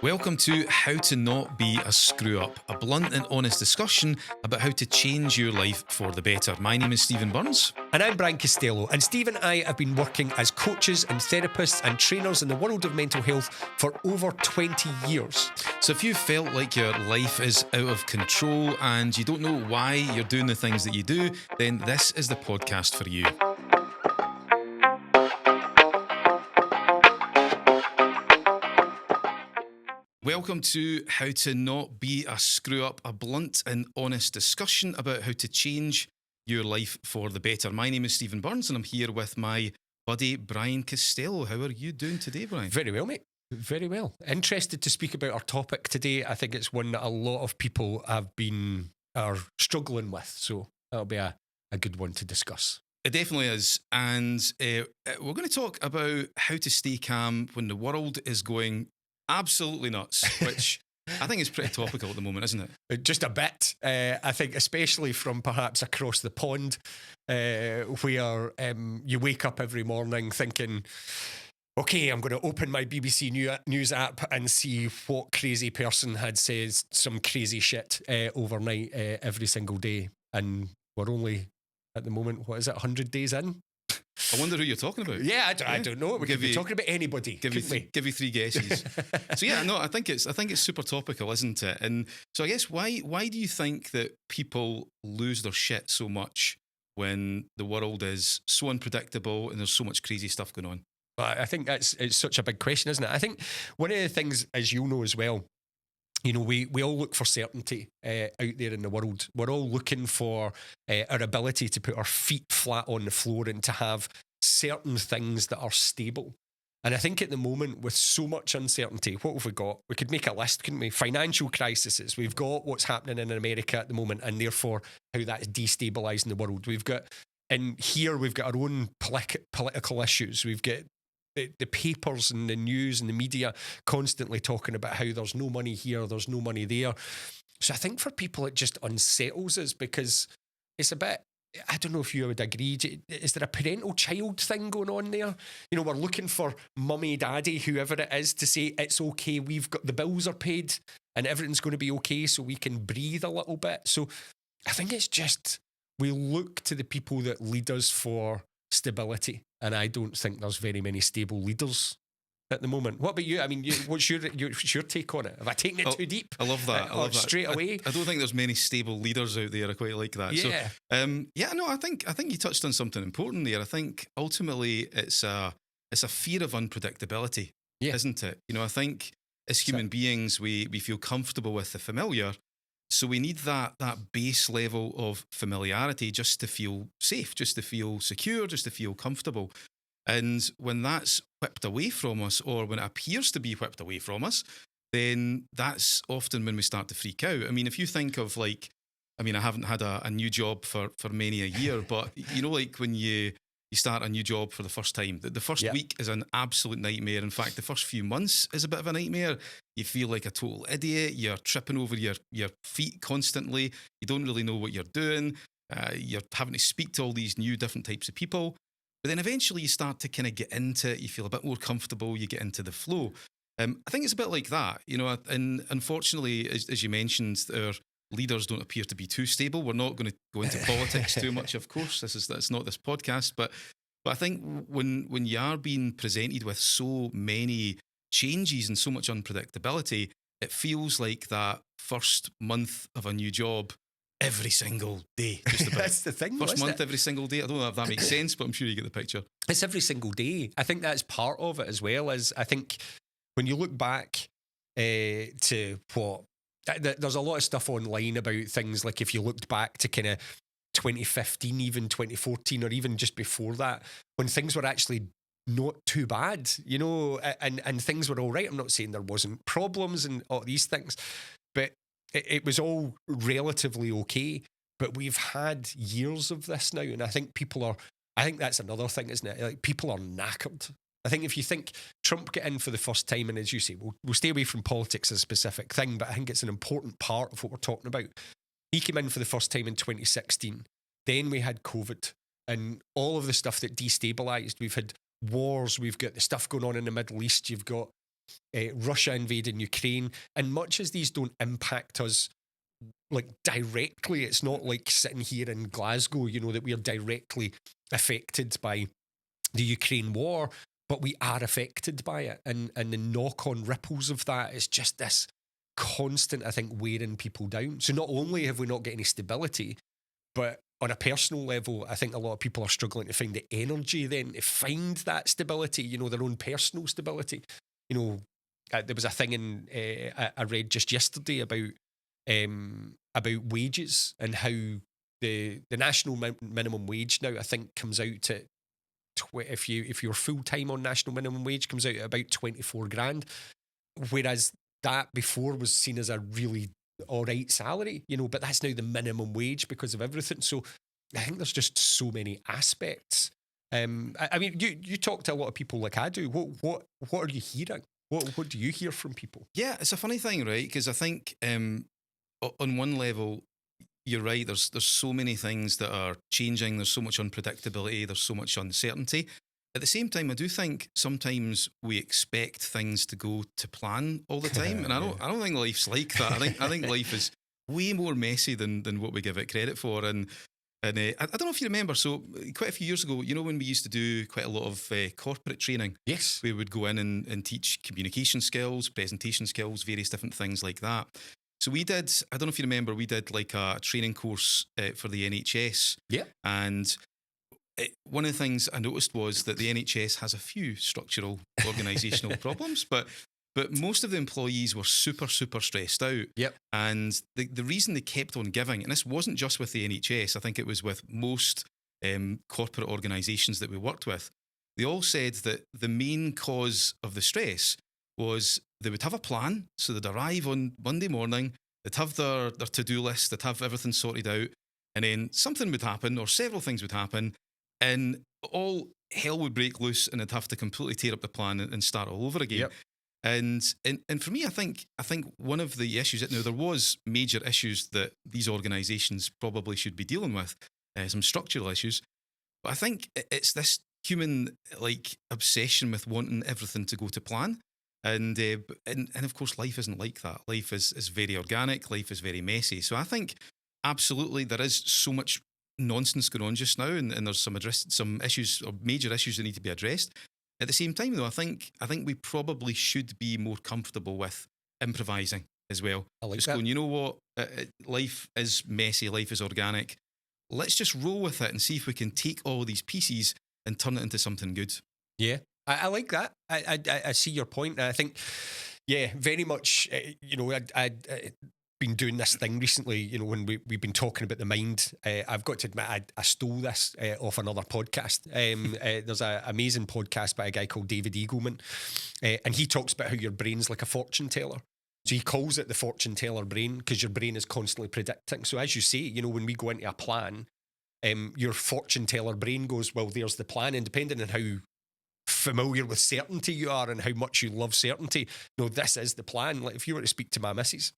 Welcome to How to Not Be a Screw Up, a blunt and honest discussion about how to change your life for the better. My name is Stephen Burns. And I'm Brian Costello, and Steve and I have been working as coaches and therapists and trainers in the world of mental health for over 20 years. So if you felt like your life is out of control and you don't know why you're doing the things that you do, then this is the podcast for you. Welcome to How to Not Be a Screw Up, a blunt and honest discussion about how to change your life for the better. My name is Stephen Burns and I'm here with my buddy Brian Costello. How are you doing today, Brian? Very well, mate. Very well. Interested to speak about our topic today. I think it's one that a lot of people are struggling with, so that'll be a good one to discuss. It definitely is. And we're going to talk about how to stay calm when the world is going absolutely nuts, which I think is pretty topical at the moment, isn't it? Just a bit. I think especially from perhaps across the pond, where you wake up every morning thinking, okay, I'm going to open my BBC News app and see what crazy person had said some crazy shit overnight every single day. And we're only, at the moment, 100 days in? I wonder who you're talking about. Yeah, I don't know. We could be talking about anybody. Give you three guesses. So yeah, no, I think it's super topical, isn't it? And so I guess why do you think that people lose their shit so much when the world is so unpredictable and there's so much crazy stuff going on? I think it's such a big question, isn't it? I think one of the things, as you know as well, you know, we all look for certainty out there in the world. We're all looking for our ability to put our feet flat on the floor and to have certain things that are stable. And I think at the moment, with so much uncertainty, what have we got? We could make a list, couldn't we? Financial crises. We've got what's happening in America at the moment, and therefore how that is destabilising the world. We've got our own political issues. We've got the papers and the news and the media constantly talking about how there's no money here, there's no money there. So I think for people it just unsettles us because it's a bit, I don't know if you would agree, is there a parental child thing going on there? You know, we're looking for mummy, daddy, whoever it is, to say it's okay, we've got the bills are paid and everything's going to be okay so we can breathe a little bit. So I think it's just, we look to the people that lead us for stability, and I don't think there's very many stable leaders at the moment. What about you? I mean, what's your take on it? Have I taken it too deep? I love that. I love that. Straight away. I don't think there's many stable leaders out there. I quite like that. Yeah. So, I think you touched on something important there. I think ultimately it's a fear of unpredictability, isn't it? You know, I think as human beings we feel comfortable with the familiar. So we need that base level of familiarity just to feel safe, just to feel secure, just to feel comfortable. And when that's whipped away from us, or when it appears to be whipped away from us, then that's often when we start to freak out. I mean, if you think of I haven't had a new job for many a year, but you know, like when you start a new job for the first time, the first week is an absolute nightmare. In fact, the first few months is a bit of a nightmare. You feel like a total idiot. You're tripping over your feet constantly. You don't really know what you're doing. You're having to speak to all these new different types of people. But then eventually you start to kind of get into it. You feel a bit more comfortable. You get into the flow. I think it's a bit like that, you know, and unfortunately, as you mentioned, our leaders don't appear to be too stable. We're not going to go into politics too much, of course. That's not this podcast. But I think when you are being presented with so many changes and so much unpredictability, it feels like that first month of a new job every single day. Just about. That's the thing. First month every single day. I don't know if that makes sense, but I'm sure you get the picture. It's every single day. I think that's part of it as well. As I think when you look back to what. There's a lot of stuff online about things like if you looked back to kind of 2015, even 2014, or even just before that, when things were actually not too bad, you know, and things were all right. I'm not saying there wasn't problems and all these things, but it was all relatively okay. But we've had years of this now, and I think that's another thing, isn't it? Like, people are knackered. I think if you think Trump get in for the first time, and as you say, we'll stay away from politics as a specific thing, but I think it's an important part of what we're talking about. He came in for the first time in 2016. Then we had COVID and all of the stuff that destabilised. We've had wars. We've got the stuff going on in the Middle East. You've got Russia invading Ukraine, and much as these don't impact us like directly, it's not like sitting here in Glasgow, that we are directly affected by the Ukraine war, but we are affected by it, and the knock-on ripples of that is just this constant, I think, wearing people down. So not only have we not got any stability, but on a personal level, I think a lot of people are struggling to find the energy then to find that stability, their own personal stability. There was a thing I read just yesterday about wages and how the national minimum wage now, I think, comes out to if you're full time on national minimum wage, comes out at about 24 grand, whereas that before was seen as a really all right salary, but that's now the minimum wage because of everything. So I think there's just so many aspects. I mean, you talk to a lot of people like I do. What are you hearing? What do you hear from people? Yeah, it's a funny thing, right? Because I think on one level, you're right. There's so many things that are changing. There's so much unpredictability. There's so much uncertainty. At the same time, I do think sometimes we expect things to go to plan all the time, and I don't think life's like that. I think life is way more messy than what we give it credit for. And I don't know if you remember. So quite a few years ago, when we used to do quite a lot of corporate training. Yes, we would go in and teach communication skills, presentation skills, various different things like that. So we did. I don't know if you remember. We did like a training course for the NHS. Yeah, and one of the things I noticed was that the NHS has a few structural organisational problems, but most of the employees were super stressed out. Yep. And the reason they kept on giving, and this wasn't just with the NHS, I think it was with most corporate organisations that we worked with, they all said that the main cause of the stress was they would have a plan, so they'd arrive on Monday morning, they'd have their to-do list, they'd have everything sorted out, and then something would happen, or several things would happen, and all hell would break loose, and they'd have to completely tear up the plan and start all over again. Yep. And for me, I think one of the issues, now there was major issues that these organisations probably should be dealing with, some structural issues, but I think it's this human obsession with wanting everything to go to plan. And of course, life isn't like that. Life is very organic. Life is very messy. So I think absolutely there is so much nonsense going on just now, and there's some issues or major issues that need to be addressed. At the same time, though, I think we probably should be more comfortable with improvising as well. I like just that. going, you know what, life is messy. Life is organic. Let's just roll with it and see if we can take all these pieces and turn it into something good. Yeah. I like that. I see your point. I think, yeah, very much, I'd been doing this thing recently, when we've been talking about the mind. I've got to admit, I stole this off another podcast. There's an amazing podcast by a guy called David Eagleman, and he talks about how your brain's like a fortune teller. So he calls it the fortune teller brain because your brain is constantly predicting. So as you say, when we go into a plan, your fortune teller brain goes, well, there's the plan, and depending on how familiar with certainty you are and how much you love certainty, no, this is the plan. Like if you were to speak to my missus,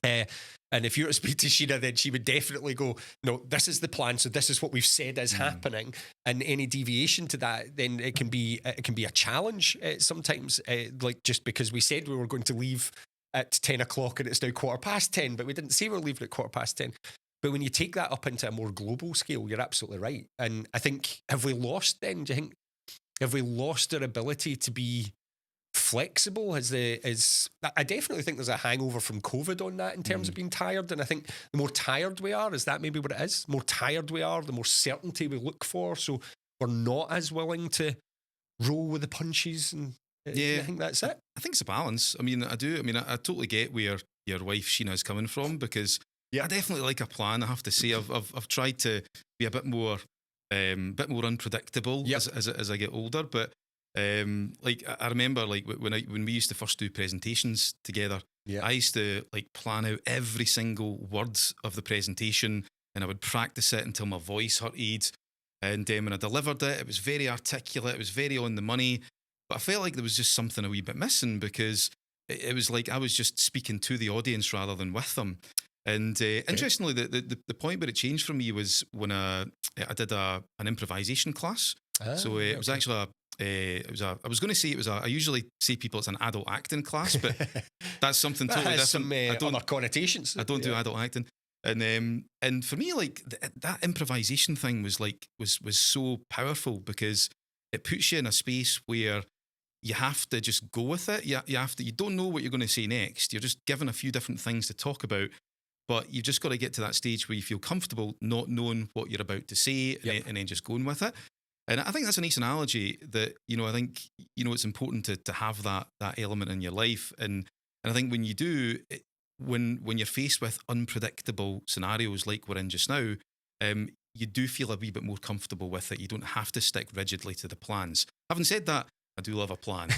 and if you were to speak to Sheena, then she would definitely go, no, this is the plan, so this is what we've said is happening, and any deviation to that, then it can be a challenge sometimes, like just because we said we were going to leave at 10 o'clock and it's now 10:15, but we didn't say we were leaving at 10:15. But when you take that up into a more global scale, you're absolutely right. And I think, have we lost then? Do you think, have we lost our ability to be flexible? I definitely think there's a hangover from COVID on that in terms of being tired. And I think the more tired we are, is that maybe what it is? The more tired we are, the more certainty we look for. So we're not as willing to roll with the punches. And yeah, I think that's it. I think it's a balance. I mean, I do. I mean, I totally get where your wife Sheena is coming from, because I definitely like a plan. I have to say, I've tried to be a bit more unpredictable as I get older. But I remember when we used to first do presentations together, I used to plan out every single word of the presentation, and I would practice it until my voice hurted. And when I delivered it, it was very articulate, it was very on the money. But I felt like there was just something a wee bit missing, because it was like I was just speaking to the audience rather than with them. And interestingly, the point where it changed for me was when I did an improvisation class. So it was actually I was going to say it was I usually say people it's an adult acting class, but that's something That totally has different. some other connotations. I don't do adult acting. And for me, like that improvisation thing was so powerful because it puts you in a space where you have to just go with it. You don't know what you're going to say next. You're just given a few different things to talk about, but you've just got to get to that stage where you feel comfortable not knowing what you're about to say and then just going with it. And I think that's a nice analogy that, I think, it's important to have that element in your life. And I think when you do, when you're faced with unpredictable scenarios like we're in just now, you do feel a wee bit more comfortable with it. You don't have to stick rigidly to the plans. Having said that, I do love a plan.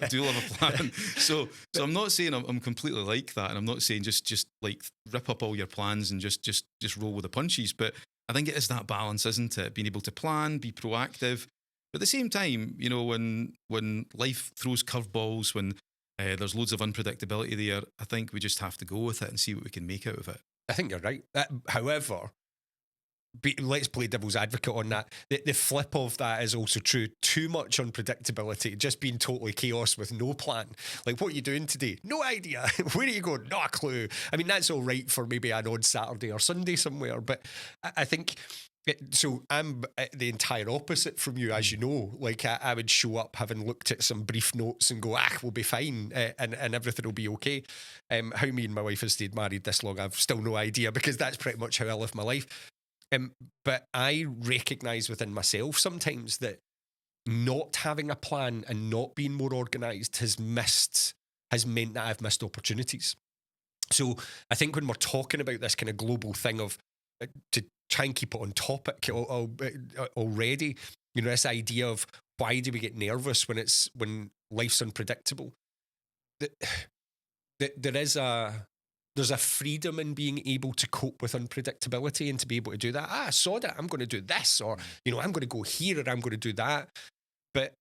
I do love a plan. So I'm not saying I'm completely like that, and I'm not saying just like rip up all your plans and just roll with the punches. But I think it is that balance, isn't it? Being able to plan, be proactive, but at the same time, when life throws curveballs, when there's loads of unpredictability there, I think we just have to go with it and see what we can make out of it. I think you're right. However, let's play devil's advocate on that. The flip of that is also true. Too much unpredictability, just being totally chaos with no plan. Like, what are you doing today? No idea. Where are you going? Not a clue. I mean, that's all right for maybe an odd Saturday or Sunday somewhere, but I think... So I'm the entire opposite from you, as you know. Like, I would show up having looked at some brief notes and go, we'll be fine, and everything will be okay. How me and my wife have stayed married this long, I've still no idea, because that's pretty much how I live my life. But I recognise within myself sometimes that not having a plan and not being more organised has meant that I've missed opportunities. So I think when we're talking about this kind of global thing of to try and keep it on topic already, this idea of why do we get nervous when life's unpredictable? There's a freedom in being able to cope with unpredictability and to be able to do that. I saw that, I'm going to do this, or I'm going to go here, or I'm going to do that. But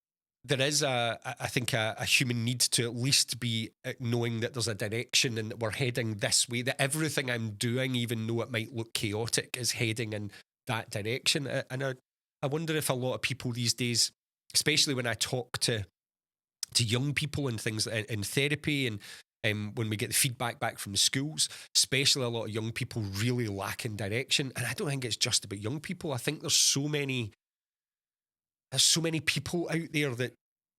there is I think a human need to at least be knowing that there's a direction and that we're heading this way, that everything I'm doing, even though it might look chaotic, is heading in that direction. And I wonder if a lot of people these days, especially when I talk to young people and things in therapy and when we get the feedback back from the schools, especially a lot of young people really lacking direction. And I don't think it's just about young people. I think there's so many people out there that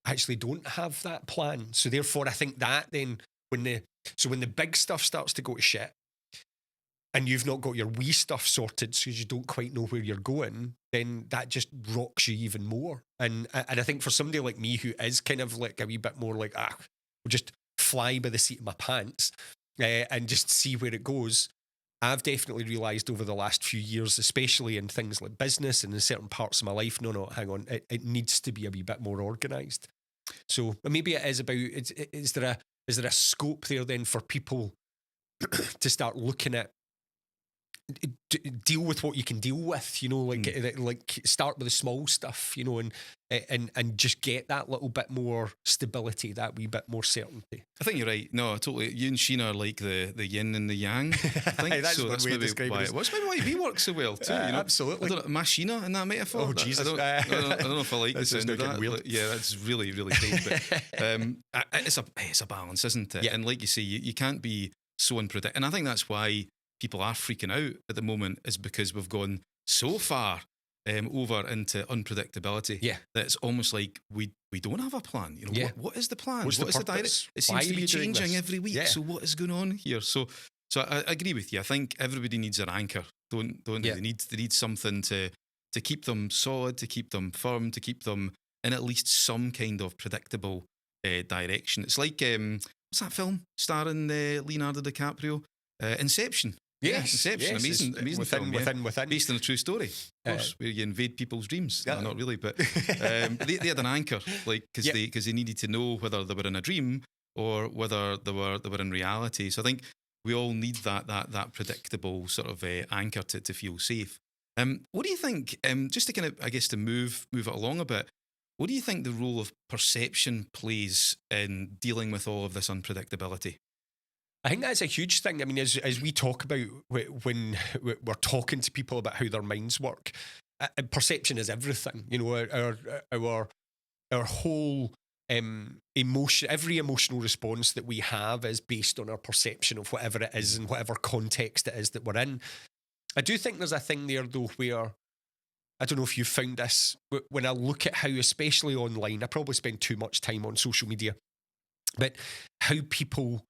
actually don't have that plan. So therefore, I think that then when the big stuff starts to go to shit and you've not got your wee stuff sorted because you don't quite know where you're going, then that just rocks you even more. And I think for somebody like me who is kind of like a wee bit more like, we'll just fly by the seat of my pants and just see where it goes, I've definitely realised over the last few years, especially in things like business and in certain parts of my life, no, hang on, it needs to be a wee bit more organised. So maybe it is about, is there a scope there then for people to start looking at, deal with what you can deal with, like start with the small stuff, and just get that little bit more stability, that wee bit more certainty. I think you're right. No, totally. You and Sheena are like the yin and the yang. I think that's so. That's maybe why we work so well too. Absolutely. I don't know, Sheena in that metaphor. Oh Jesus! I don't know if I like the sound of that. Weird. Yeah, that's really really great. But it's a balance, isn't it? Yeah. And like you say, you can't be so unpredictable. And I think that's why people are freaking out at the moment, is because we've gone so far over into unpredictability that it's almost like we don't have a plan. What is the plan? What is the direction? It seems to be changing every week. So what is going on here? So I agree with you. I think everybody needs an anchor. Don't they? They need something to keep them solid, to keep them firm, to keep them in at least some kind of predictable direction. It's like what's that film starring Leonardo DiCaprio? Inception. Yes, Inception, amazing film. Within. Based on a true story, of course, where you invade people's dreams. Yeah. No, not really, but they had an anchor, like because they needed to know whether they were in a dream or whether they were in reality. So I think we all need that predictable sort of anchor to feel safe. What do you think? Just to kind of, I guess, to move it along a bit. What do you think the role of perception plays in dealing with all of this unpredictability? I think that's a huge thing. I mean, as we talk about when we're talking to people about how their minds work, perception is everything. Our our whole emotion, every emotional response that we have is based on our perception of whatever it is and whatever context it is that we're in. I do think there's a thing there, though, where I don't know if you've found this, when I look at how, especially online, I probably spend too much time on social media, but how people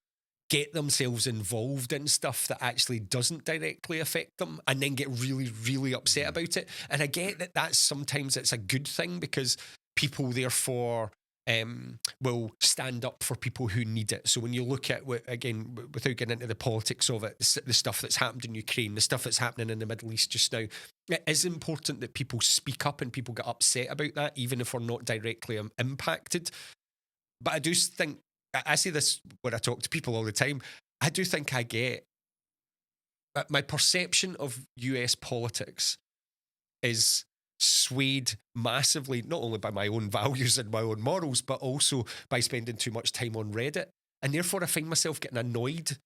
get themselves involved in stuff that actually doesn't directly affect them and then get really, really upset about it. And I get that sometimes it's a good thing because people therefore will stand up for people who need it. So when you look at, again, without getting into the politics of it, the stuff that's happened in Ukraine, the stuff that's happening in the Middle East just now, it is important that people speak up and people get upset about that, even if we're not directly impacted. But I do think, I say this when I talk to people all the time, I do think I get, my perception of US politics is swayed massively, not only by my own values and my own morals, but also by spending too much time on Reddit. And therefore I find myself getting annoyed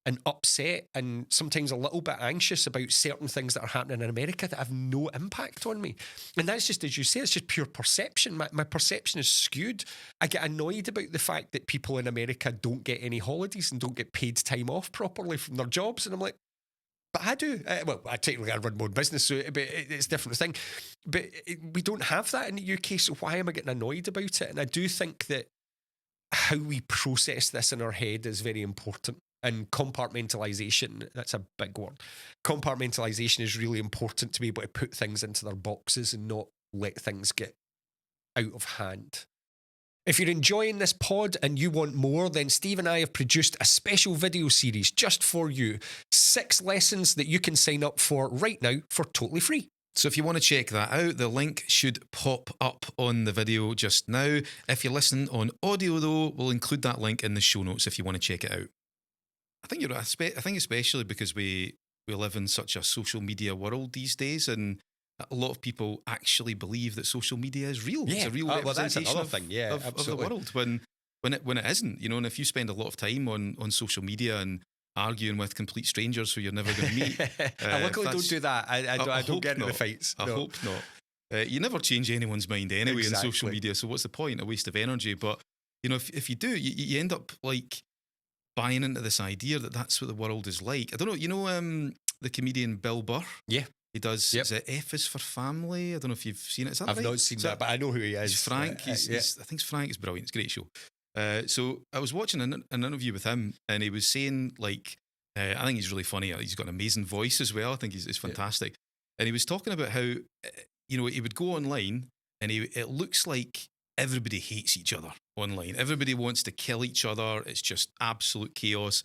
and upset and sometimes a little bit anxious about certain things that are happening in America that have no impact on me. And that's just, as you say, it's just pure perception. My perception is skewed. I get annoyed about the fact that people in America don't get any holidays and don't get paid time off properly from their jobs. And I'm like, but I do. Well, I technically I run my own business, so it's a different thing. But we don't have that in the UK, so why am I getting annoyed about it? And I do think that how we process this in our head is very important. And compartmentalisation, that's a big one. Compartmentalisation is really important to be able to put things into their boxes and not let things get out of hand. If you're enjoying this pod and you want more, then Steve and I have produced a special video series just for you. 6 lessons that you can sign up for right now for totally free. So if you want to check that out, the link should pop up on the video just now. If you're listening on audio, though, we'll include that link in the show notes if you want to check it out. I think you're right. I think especially because we live in such a social media world these days, and a lot of people actually believe that social media is real. Yeah. It's a real representation of the world when it isn't. You know, and if you spend a lot of time on social media and arguing with complete strangers who you're never going to meet, I luckily don't do that. I don't get into the fights. I hope not. You never change anyone's mind anyway on social media. So what's the point? A waste of energy. But you know, if you do, you end up like buying into this idea that that's what the world is like. I don't know. You know, the comedian Bill Burr. Yeah. He does, is it F is for Family? I don't know if you've seen it. Is that I've not seen that, but I know who he is. He's Frank. I think it's Frank. It's brilliant. It's a great show. So I was watching an interview with him, and he was saying, like, I think he's really funny. He's got an amazing voice as well. I think he's fantastic. Yeah. And he was talking about how, you know, he would go online, and it looks like everybody hates each other online. Everybody wants to kill each other. It's just absolute chaos.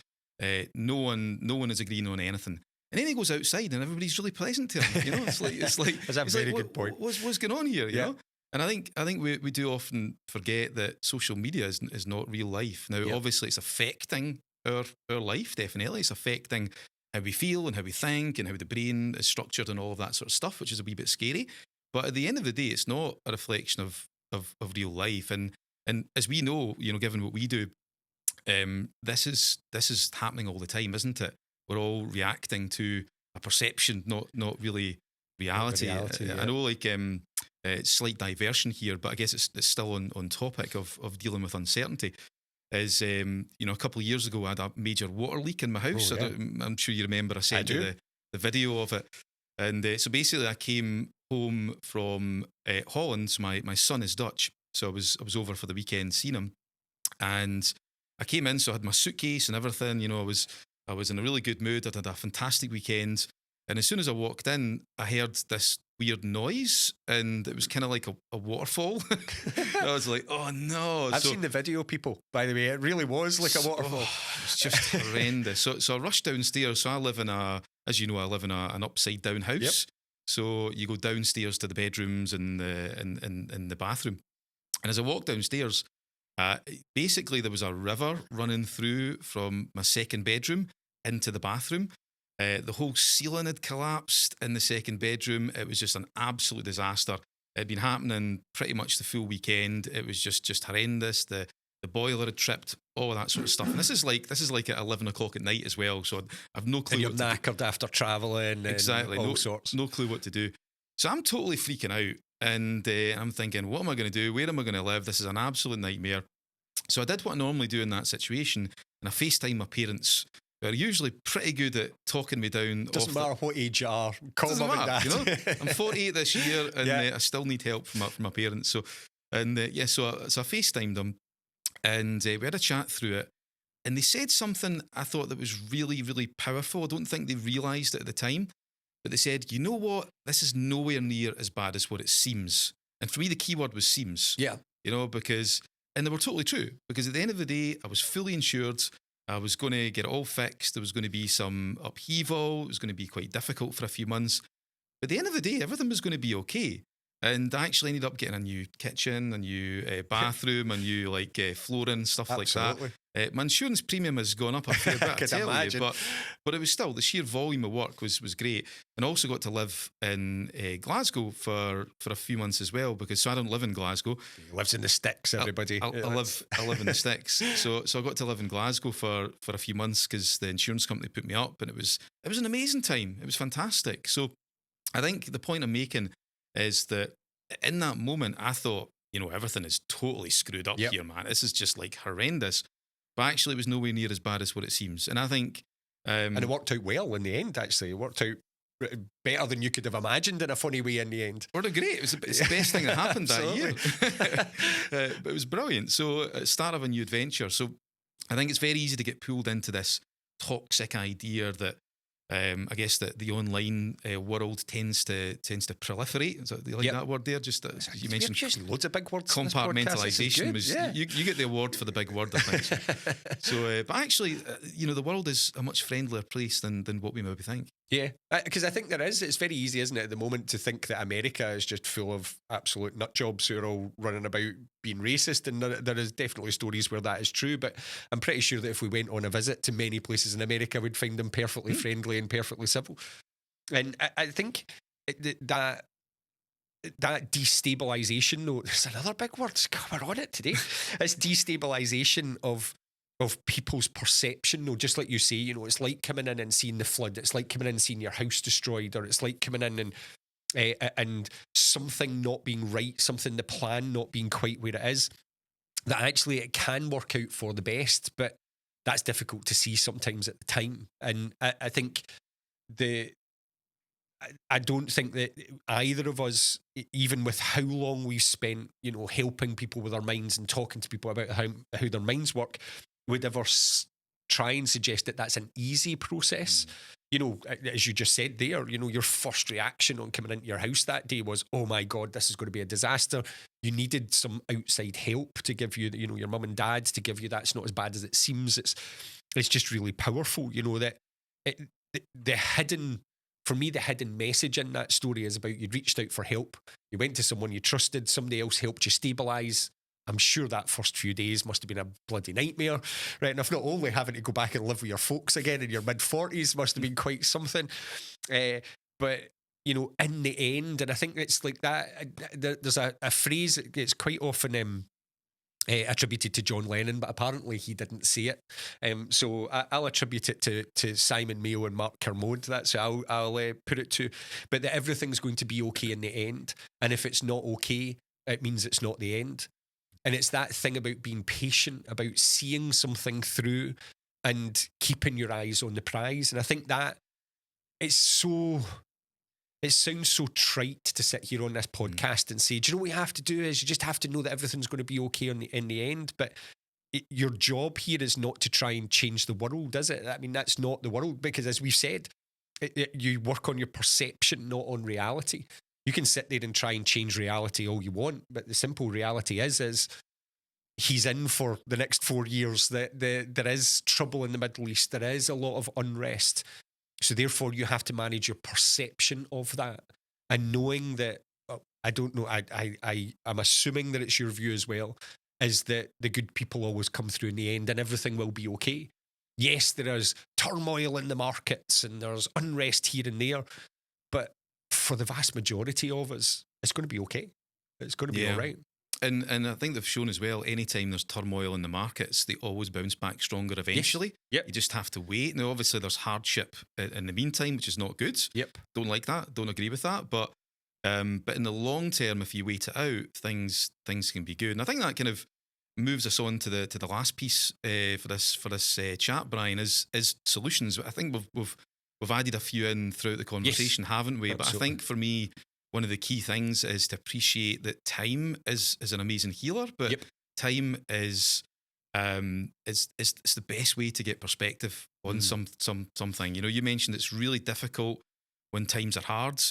No one is agreeing on anything. And then he goes outside and everybody's really pleasant to him. You know, it's like that's a very good point. What's going on here? You know? And I think we do often forget that social media is not real life. Now, obviously, it's affecting our life. Definitely, it's affecting how we feel and how we think and how the brain is structured and all of that sort of stuff, which is a wee bit scary. But at the end of the day, it's not a reflection of real life. And as we know, you know, given what we do, this is happening all the time, isn't it? We're all reacting to a perception, not really reality. I know, like, slight diversion here, but I guess it's still on topic of dealing with uncertainty. Is you know, a couple of years ago I had a major water leak in my house. I'm sure you remember I sent you the video of it. And so basically I came home from Holland. So my son is Dutch, so I was over for the weekend seeing him, and I came in, so I had my suitcase and everything. You know, I was in a really good mood. I'd had a fantastic weekend. And as soon as I walked in, I heard this weird noise, and it was kind of like a waterfall. I was like, oh no. I've seen the video, people, by the way. It really was like a waterfall. It was just horrendous. So I rushed downstairs. So I live in as you know, an upside down house. Yep. So you go downstairs to the bedrooms and the bathroom. And as I walked downstairs, basically there was a river running through from my second bedroom into the bathroom. The whole ceiling had collapsed in the second bedroom. It was just an absolute disaster. It had been happening pretty much the full weekend. It was just horrendous. The boiler had tripped, all of that sort of stuff. And this is like at 11 o'clock at night as well. So I've no clue. And you're knackered after travelling. Exactly. And all sorts. No clue what to do. So I'm totally freaking out. And I'm thinking, what am I going to do? Where am I going to live? This is an absolute nightmare. So I did what I normally do in that situation, and I FaceTime my parents. They're usually pretty good at talking me down. Doesn't matter what age you are. Call mum and dad. You know, I'm 48 this year, and Yeah. I still need help from my parents. So, and so I FaceTimed them, and we had a chat through it. And they said something I thought that was really, really powerful. I don't think they realised it at the time, but they said, you know what? This is nowhere near as bad as what it seems. And for me, the key word was seems. Yeah. You know, because, and they were totally true, because at the end of the day, I was fully insured. I was going to get it all fixed. There was going to be some upheaval. It was going to be quite difficult for a few months. But at the end of the day, everything was going to be okay. And I actually ended up getting a new kitchen, a new bathroom, a new flooring, stuff Absolutely. like that. My insurance premium has gone up a fair bit, I Could tell imagine. you, but it was still, the sheer volume of work was great. And I also got to live in Glasgow for a few months as well, because so I don't live in Glasgow. He lives in the sticks, everybody. I live in the sticks. So I got to live in Glasgow for a few months because the insurance company put me up, and it was an amazing time. It was fantastic. So I think the point I'm making is that in that moment, I thought, everything is totally screwed up here, man. This is just like horrendous. But actually, it was nowhere near as bad as what it seems. And I think... and it worked out well in the end, actually. It worked out better than you could have imagined in a funny way in the end. It worked great. It's the best thing that happened that year. But it was brilliant. So, start of a new adventure. So, I think it's very easy to get pulled into this toxic idea that I guess that the online world tends to proliferate. Do you like that word there? Just you mentioned just loads of big words. Compartmentalisation was you get the award for the big word, I think. So, but actually, the world is a much friendlier place than what we maybe think. Yeah, because I think there is. It's very easy, isn't it, at the moment, to think that America is just full of absolute nut jobs who are all running about being racist, and there is definitely stories where that is true. But I'm pretty sure that if we went on a visit to many places in America, we'd find them perfectly friendly and perfectly civil. And I think that destabilisation, though, there's another big word. God, we're on it today. It's destabilisation of people's perception, though, just like you say, it's like coming in and seeing the flood. It's like coming in and seeing your house destroyed, or it's like coming in and something not being right, something, the plan not being quite where it is, that actually it can work out for the best, but that's difficult to see sometimes at the time. And I think I don't think that either of us, even with how long we've spent, helping people with our minds and talking to people about how their minds work, would ever try and suggest that that's an easy process. As you just said there, your first reaction on coming into your house that day was, oh my God, this is going to be a disaster. You needed some outside help to give you, your mum and dad to give you that's not as bad as it seems. It's just really powerful, that the hidden message in that story is about you'd reached out for help. You went to someone you trusted, somebody else helped you stabilise. I'm sure that first few days must have been a bloody nightmare, right? And if not only having to go back and live with your folks again in your mid-40s must have been quite something. But, in the end, and I think it's like that, there's a phrase that gets quite often attributed to John Lennon, but apparently he didn't say it. So I'll attribute it to Simon Mayo and Mark Kermode. That's who I'll put it to. But that everything's going to be okay in the end. And if it's not okay, it means it's not the end. And it's that thing about being patient, about seeing something through and keeping your eyes on the prize. And I think that it sounds so trite to sit here on this podcast and say, do you know what you have to do is you just have to know that everything's going to be okay in the end. But your job here is not to try and change the world, is it? I mean, that's not the world, because as we've said, you work on your perception, not on reality. You can sit there and try and change reality all you want, but the simple reality is he's in for the next 4 years. There is trouble in the Middle East. There is a lot of unrest. So therefore, you have to manage your perception of that, and knowing that, I don't know, I'm assuming that it's your view as well, is that the good people always come through in the end and everything will be okay. Yes, there is turmoil in the markets and there's unrest here and there, but for the vast majority of us, it's going to be okay. It's going to be all right. And I think they've shown as well, anytime there's turmoil in the markets, they always bounce back stronger eventually. Yep. You just have to wait. Now, obviously, there's hardship in the meantime, which is not good. Yep. Don't like that. Don't agree with that. But But in the long term, if you wait it out, things can be good. And I think that kind of moves us on to the last piece for this chat, Brian, is solutions. I think we've added a few in throughout the conversation, haven't we? Absolutely. But I think for me, one of the key things is to appreciate that time is an amazing healer, but time is it's the best way to get perspective on something. You know, you mentioned it's really difficult when times are hard,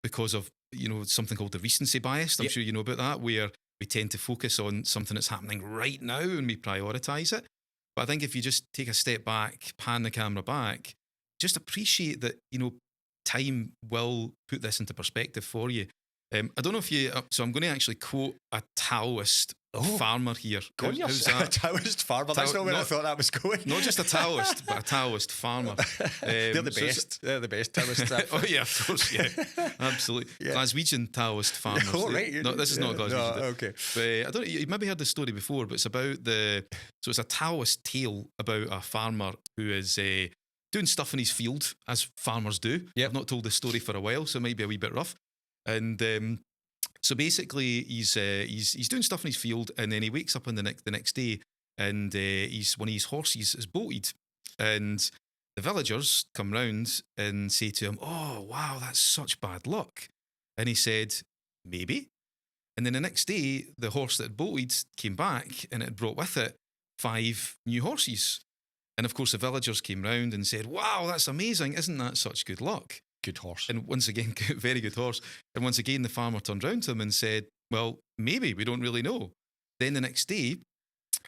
because of, you know, something called the recency bias. I'm sure you know about that, where we tend to focus on something that's happening right now and we prioritize it. But I think if you just take a step back, pan the camera back, just appreciate that, you know, time will put this into perspective for you. I don't know if you... so I'm going to actually quote a Taoist farmer here. How's that? A Taoist farmer? That's not where I thought that was going. Not just a Taoist, but a Taoist farmer. They're the best. They're the best Taoists. Oh yeah, of course, yeah. Absolutely. Yeah. Glaswegian Taoist farmers. Oh, right. No, this is not Glaswegian. No, okay. But I don't know, you maybe heard the story before, but it's about so it's a Taoist tale about a farmer who is doing stuff in his field, as farmers do. I've not told this story for a while, so it might be a wee bit rough. And so basically, he's doing stuff in his field, and then he wakes up on the next day, and one of his horses is bolted, and the villagers come round and say to him, "Oh, wow, that's such bad luck." And he said, "Maybe." And then the next day, the horse that had bolted came back, and it had brought with it 5 new horses. And of course, the villagers came round and said, "Wow, that's amazing! Isn't that such good luck?" Good horse. And once again, very good horse. And once again, the farmer turned round to him and said, "Well, maybe, we don't really know." Then the next day,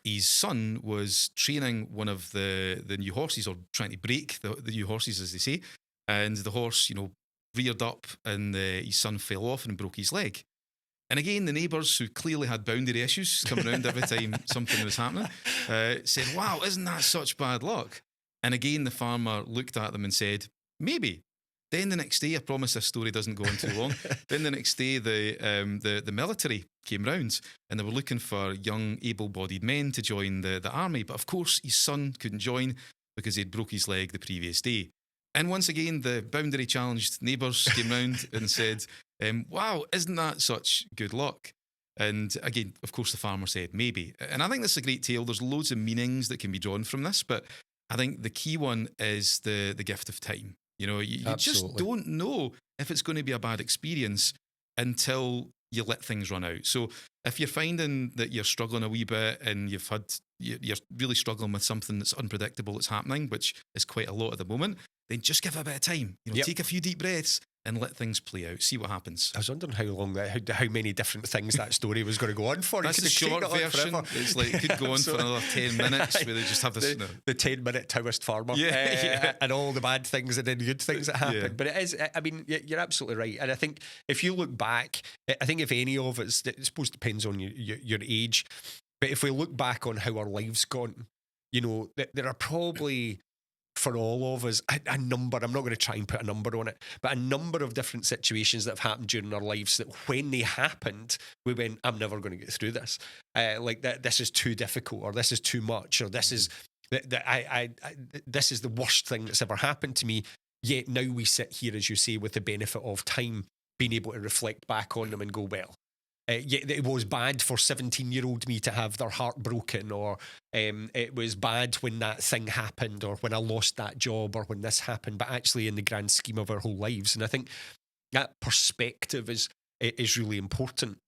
his son was training one of the new horses, or trying to break the new horses, as they say. And the horse, you know, reared up, and his son fell off and broke his leg. And again, the neighbours, who clearly had boundary issues coming around every time something was happening, said, "Wow, isn't that such bad luck?" And again, the farmer looked at them and said, "Maybe." Then the next day, I promise this story doesn't go on too long. Then the next day, the military came round, and they were looking for young, able-bodied men to join the army. But of course, his son couldn't join because he'd broke his leg the previous day. And once again, the boundary-challenged neighbours came round and said, "Wow, isn't that such good luck?" And again, of course, the farmer said, "Maybe." And I think this is a great tale. There's loads of meanings that can be drawn from this, but I think the key one is the gift of time. You know, you just don't know if it's going to be a bad experience until you let things run out. So if you're finding that you're struggling a wee bit, and you're really struggling with something that's unpredictable that's happening, which is quite a lot at the moment, then just give it a bit of time. You know, take a few deep breaths and let things play out. See what happens. I was wondering how many different things that story was going to go on for. That's the short version. It's like it could go on for another 10 minutes where they just have this. The 10-minute Taoist farmer, and all the bad things and then good things that happen. Yeah. But it is, I mean, you're absolutely right. And I think if you look back, I think if any of us, I suppose it depends on your age, but if we look back on how our lives gone, you know, there are probably, for all of us, a number, I'm not going to try and put a number on it, but a number of different situations that have happened during our lives that when they happened, we went, "I'm never going to get through this. Like that, this is too difficult, or this is too much, or this is this is the worst thing that's ever happened to me." Yet now we sit here, as you say, with the benefit of time, being able to reflect back on them and go, well, yet it was bad for 17-year-old me to have their heart broken, or it was bad when that thing happened, or when I lost that job, or when this happened, but actually in the grand scheme of our whole lives. And I think that perspective is really important.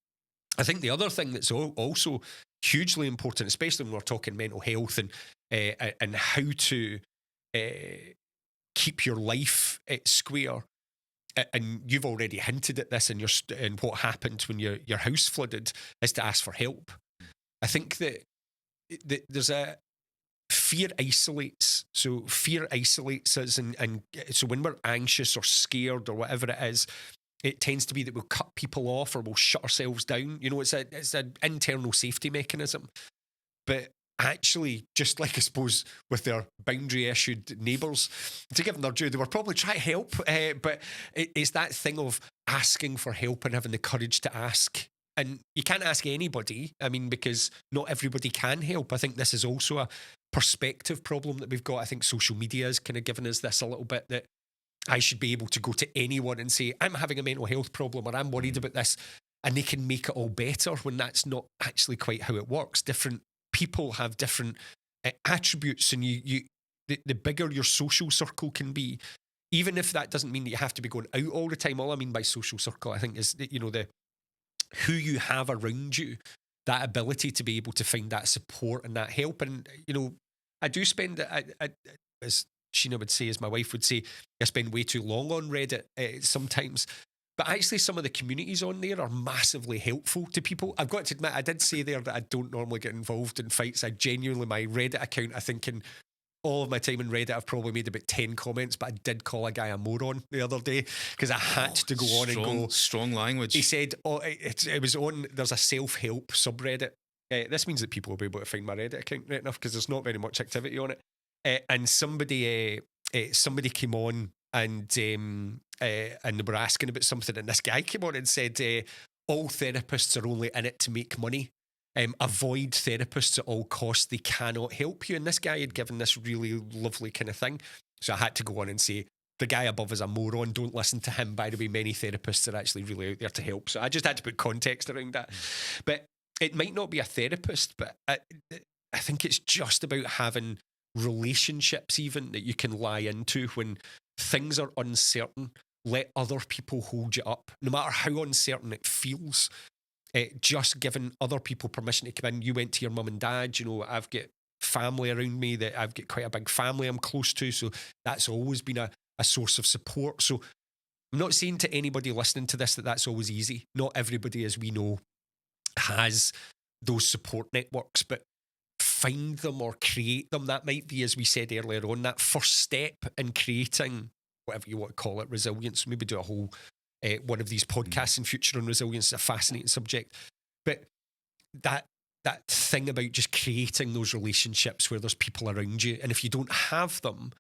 I think the other thing that's also hugely important, especially when we're talking mental health and how to keep your life square, and you've already hinted at this in what happened when your house flooded, is to ask for help. I think that there's a fear isolates. So fear isolates us, and so when we're anxious or scared or whatever it is, it tends to be that we'll cut people off or we'll shut ourselves down. You know, it's an internal safety mechanism. But actually, just like I suppose with their boundary-issued neighbours, to give them their due, they were probably trying to help, but it's that thing of asking for help and having the courage to ask. And you can't ask anybody, I mean, because not everybody can help. I think this is also a perspective problem that we've got. I think social media has kind of given us this a little bit, that I should be able to go to anyone and say, I'm having a mental health problem or I'm worried about this, and they can make it all better, when that's not actually quite how it works. Different people have different attributes, and the bigger your social circle can be, even if that doesn't mean that you have to be going out all the time. All I mean by social circle, I think, is that, the who you have around you, that ability to be able to find that support and that help. And, I do spend, as Sheena would say, as my wife would say, I spend way too long on Reddit sometimes. But actually, some of the communities on there are massively helpful to people. I've got to admit, I did say there that I don't normally get involved in fights. I genuinely, my Reddit account, I think in all of my time in Reddit, I've probably made about 10 comments, but I did call a guy a moron the other day because I had to go on and go. Strong language. He said, it was on, there's a self-help subreddit. This means that people will be able to find my Reddit account right enough because there's not very much activity on it. And somebody came on and they were asking about something, and this guy came on and said, all therapists are only in it to make money. Avoid therapists at all costs. They cannot help you. And this guy had given this really lovely kind of thing. So I had to go on and say, the guy above is a moron. Don't listen to him. By the way, many therapists are actually really out there to help. So I just had to put context around that. But it might not be a therapist, but I think it's just about having relationships even that you can lie into when things are uncertain. Let other people hold you up, no matter how uncertain it feels. Just giving other people permission to come in. You went to your mum and dad. I've got family around me, that I've got quite a big family I'm close to, so that's always been a source of support. So I'm not saying to anybody listening to this that that's always easy. Not everybody, as we know, has those support networks, but find them or create them. That might be, as we said earlier on, that first step in creating whatever you want to call it, resilience. Maybe do a whole one of these podcasts in future on resilience. It's a fascinating subject. But that thing about just creating those relationships where there's people around you, and if you don't have them,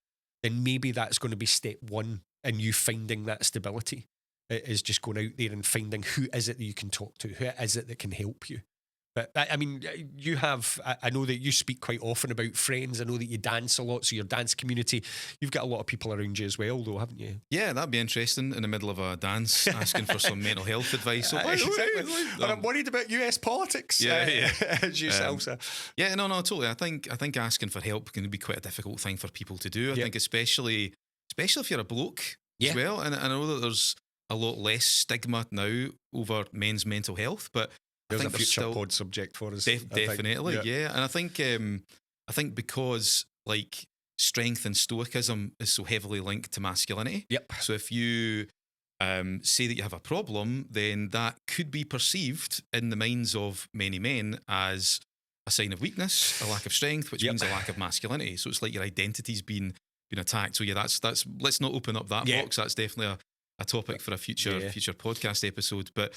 then maybe that's going to be step one in you finding that stability, is just going out there and finding who is it that you can talk to, who is it that can help you. But I mean, you have, I know that you speak quite often about friends. I know that you dance a lot, so your dance community, you've got a lot of people around you as well, though, haven't you? Yeah, that'd be interesting in the middle of a dance asking for some mental health advice. So, exactly. I'm worried about US politics. Yeah. As yourself, sir. Yeah, no, totally. I think asking for help can be quite a difficult thing for people to do. I think especially if you're a bloke as well. And I know that there's a lot less stigma now over men's mental health, but there's a future pod subject for us. Definitely, yeah. And I think because like strength and stoicism is so heavily linked to masculinity. Yep. So if you say that you have a problem, then that could be perceived in the minds of many men as a sign of weakness, a lack of strength, which means a lack of masculinity. So it's like your identity's been attacked. So yeah, that's let's not open up that box. That's definitely a topic for a future podcast episode. But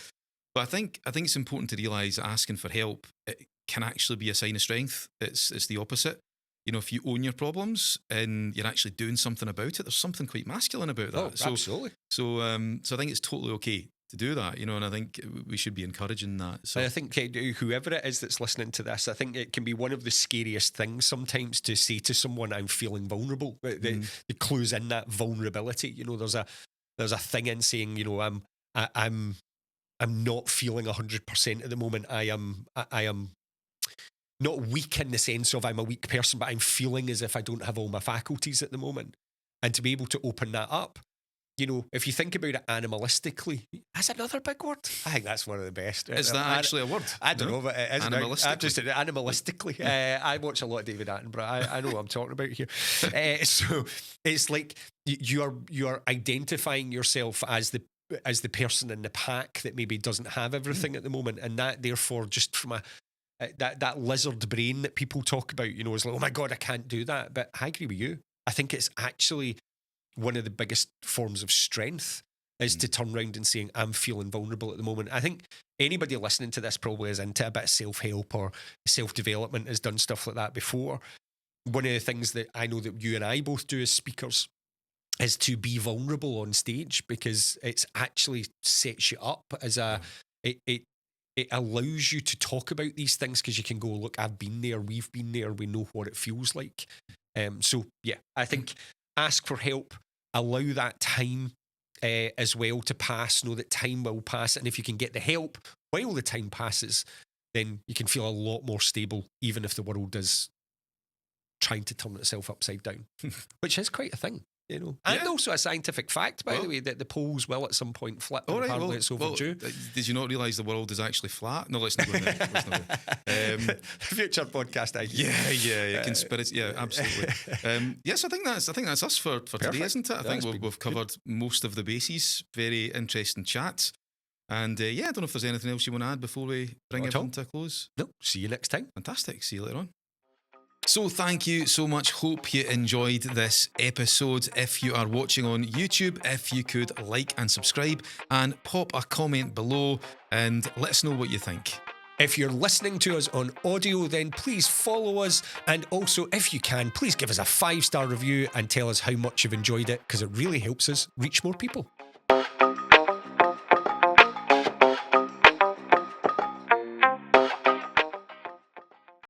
I think it's important to realise that asking for help, it can actually be a sign of strength. It's the opposite. If you own your problems and you're actually doing something about it, there's something quite masculine about that. Absolutely. So I think it's totally okay to do that, and I think we should be encouraging that. So I think whoever it is that's listening to this, I think it can be one of the scariest things sometimes to say to someone, I'm feeling vulnerable. The clues in that vulnerability. There's a thing in saying, I'm not feeling 100% at the moment. I am not weak in the sense of I'm a weak person, but I'm feeling as if I don't have all my faculties at the moment. And to be able to open that up, if you think about it animalistically, that's another big word. I think that's one of the best. Is that actually a word? I don't know, but it is. Animalistically. I'm just animalistically. I watch a lot of David Attenborough. I know what I'm talking about here. So it's like you're identifying yourself as the person in the pack that maybe doesn't have everything at the moment, and that therefore just from that lizard brain that people talk about, is like, oh my God, I can't do that. But I agree with you. I think it's actually one of the biggest forms of strength is to turn around and saying, I'm feeling vulnerable at the moment. I think anybody listening to this probably is into a bit of self-help or self-development, has done stuff like that before. One of the things that I know that you and I both do as speakers is to be vulnerable on stage, because it's actually sets you up as it allows you to talk about these things, because you can go, look, I've been there, we've been there, we know what it feels like. So yeah, I think ask for help. allow that time as well to pass. Know that time will pass, and if you can get the help while the time passes, then you can feel a lot more stable, even if the world is trying to turn itself upside down, which is quite a thing. You know, and also a scientific fact, by the way, that the poles will at some point flip. And apparently, it's overdue. Did you not realise the world is actually flat? No, let's not go there. Future podcast idea. Yeah, conspiracy. Yeah, absolutely. Yes, I think that's us for today, isn't it? I think we've covered most of the bases. Very interesting chat. And I don't know if there's anything else you want to add before we bring everything to a close. No, see you next time. Fantastic. See you later on. So thank you so much. Hope you enjoyed this episode. If you are watching on YouTube, if you could like and subscribe and pop a comment below and let us know what you think. If you're listening to us on audio, then please follow us. And also, if you can, please give us a 5-star review and tell us how much you've enjoyed it, because it really helps us reach more people.